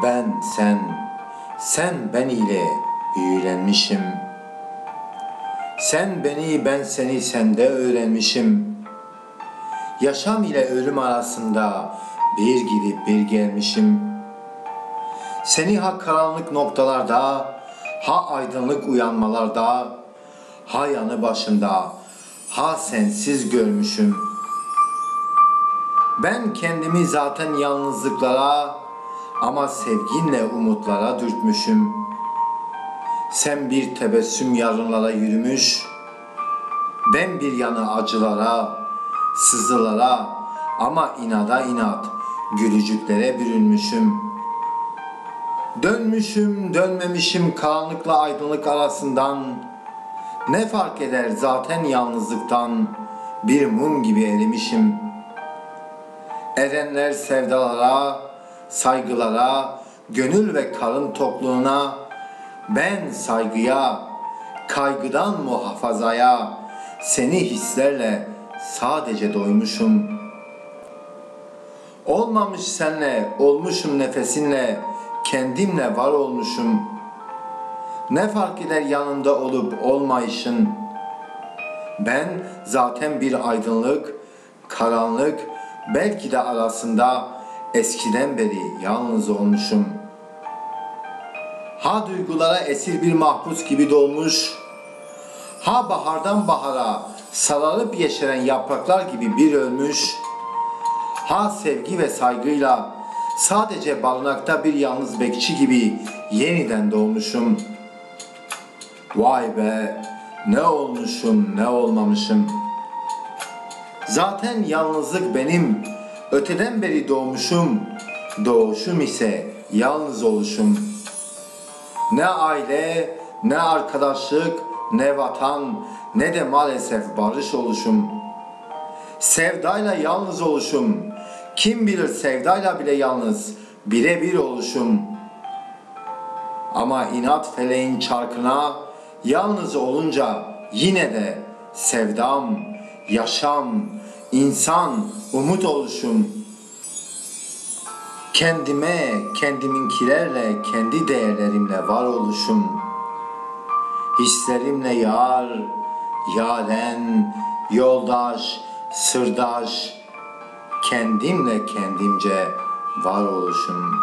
Ben sen ben ile büyülenmişim. Sen beni, ben seni sende öğrenmişim. Yaşam ile ölüm arasında bir gidip bir gelmişim. Seni ha karanlık noktalarda, ha aydınlık uyanmalarda, ha yanı başında, ha sensiz görmüşüm. Ben kendimi zaten yalnızlıklara, ama sevginle umutlara dürtmüşüm. Sen bir tebessüm yarınlara yürümüş, ben bir yana acılara, sızılara, ama inada inat gülücüklere bürünmüşüm. Dönmüşüm, dönmemişim karanlıkla aydınlık arasından, ne fark eder zaten yalnızlıktan, bir mum gibi erimişim. Erenler sevdalara, saygılara, gönül ve karın tokluğuna, ben saygıya, kaygıdan muhafazaya, seni hislerle sadece doymuşum. Olmamış senle, olmuşum nefesinle, kendimle var olmuşum. Ne fark eder yanında olup olmayışın? Ben zaten bir aydınlık, karanlık, belki de arasında eskiden beri yalnız olmuşum. Ha duygulara esir bir mahpus gibi dolmuş, ha bahardan bahara sararıp yeşeren yapraklar gibi bir ölmüş, ha sevgi ve saygıyla sadece barınakta bir yalnız bekçi gibi yeniden doğmuşum. Vay be, ne olmuşum, ne olmamışım. Zaten yalnızlık benim, öteden beri doğmuşum, doğuşum ise yalnız oluşum. Ne aile, ne arkadaşlık, ne vatan, ne de maalesef barış oluşum. Sevdayla yalnız oluşum, kim bilir sevdayla bile yalnız, birebir oluşum. Ama inat feleğin çarkına, yalnız olunca yine de sevdam, yaşam, insan, umut oluşum. Kendime, kendiminkilerle, kendi değerlerimle var oluşum. Hislerimle yar, yaren, yoldaş, sırdaş, kendimle kendimce var oluşum.